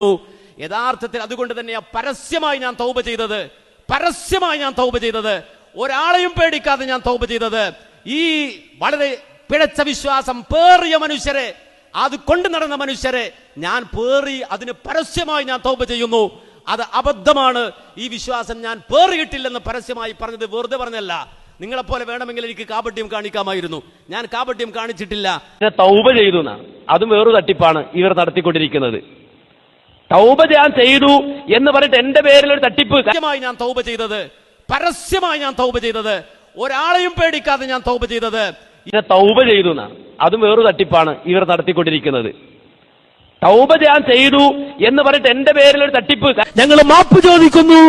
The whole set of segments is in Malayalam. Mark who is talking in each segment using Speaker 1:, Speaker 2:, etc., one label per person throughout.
Speaker 1: യഥാർത്ഥത്തിൽ അതുകൊണ്ട് തന്നെയാ പരസ്യമായി ഞാൻ തൗബ ചെയ്തത്, ഒരാളെയും പേടിക്കാതെ ഞാൻ തൗബ ചെയ്തത്. ഈ വളരെ പിഴച്ച വിശ്വാസം പേറിയ മനുഷ്യരെ, അത് കൊണ്ടു നടന്ന മനുഷ്യരെ ഞാൻ പേറി അതിന് പരസ്യമായി ഞാൻ തൗബ ചെയ്യുന്നു. അത് അബദ്ധമാണ്. ഈ വിശ്വാസം ഞാൻ പേറിയിട്ടില്ലെന്ന് പരസ്യമായി പറഞ്ഞത് വെറുതെ പറഞ്ഞല്ല. നിങ്ങളെപ്പോലെ വേണമെങ്കിൽ എനിക്ക് കാപട്യം കാണിക്കാമായിരുന്നു. ഞാൻ കാപട്യം കാണിച്ചിട്ടില്ല.
Speaker 2: തൗബ ചെയ്തു, അതും വേറൊരു തട്ടിപ്പാണ് ഇവർ നടത്തിക്കൊണ്ടിരിക്കുന്നത്. തൗബ ഞാൻ ചെയ്തു എന്ന് പറഞ്ഞിട്ട് എന്റെ പേരിൽ ഒരു തട്ടിപ്പ്.
Speaker 1: പരസ്യമായി ഞാൻ തൗബ ചെയ്തത്, ഒരാളെയും പേടിക്കാതെ ഞാൻ തൗബ ചെയ്തത്.
Speaker 2: തൗബ ചെയ്തു, അതും വേറൊരു തട്ടിപ്പാണ് ഇവർ നടത്തിക്കൊണ്ടിരിക്കുന്നത്. തൗബ ഞാൻ ചെയ്തു എന്ന് പറഞ്ഞിട്ട് എന്റെ പേരിൽ ഒരു തട്ടിപ്പ്.
Speaker 3: ഞങ്ങൾ മാപ്പ് ചോദിക്കുന്നു.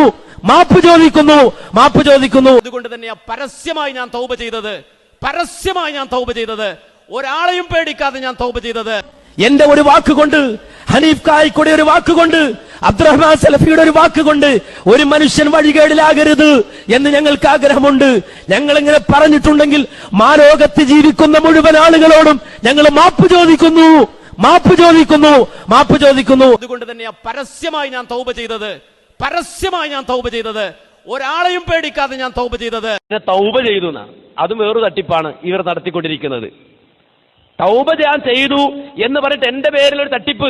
Speaker 1: അതുകൊണ്ട് തന്നെയാ പരസ്യമായി ഞാൻ തൗബ ചെയ്തത്, ഒരാളെയും പേടിക്കാതെ ഞാൻ തൗബ ചെയ്തത്.
Speaker 3: എന്റെ ഒരു വാക്കുകൊണ്ട്, ഹനീഫ് കായിക്കൂടെ ഒരു വാക്കുകൊണ്ട്, അബ്ദുറഹ്മാൻ സലഫിയുടെ ഒരു വാക്കുകൊണ്ട് ഒരു മനുഷ്യൻ വഴികേടിലാകരുത് എന്ന് ഞങ്ങൾക്ക് ആഗ്രഹമുണ്ട്. ഞങ്ങൾ ഇങ്ങനെ പറഞ്ഞിട്ടുണ്ടെങ്കിൽ മാലോകത്ത് ജീവിക്കുന്ന മുഴുവൻ ആളുകളോടും ഞങ്ങൾ മാപ്പ് ചോദിക്കുന്നു.
Speaker 1: അതുകൊണ്ട് തന്നെയാ പരസ്യമായി ഞാൻ തൗബ ചെയ്തത്, ഒരാളെയും പേടിക്കാതെ ഞാൻ തൗബ ചെയ്തത്.
Speaker 2: തൗബ ചെയ്തു, അതും വേറൊരു തട്ടിപ്പാണ് ഇവർ നടത്തിക്കൊണ്ടിരിക്കുന്നത്. തൗബ ഞാൻ ചെയ്തു എന്ന് പറഞ്ഞിട്ട് എന്റെ പേരിൽ ഒരു തട്ടിപ്പ്.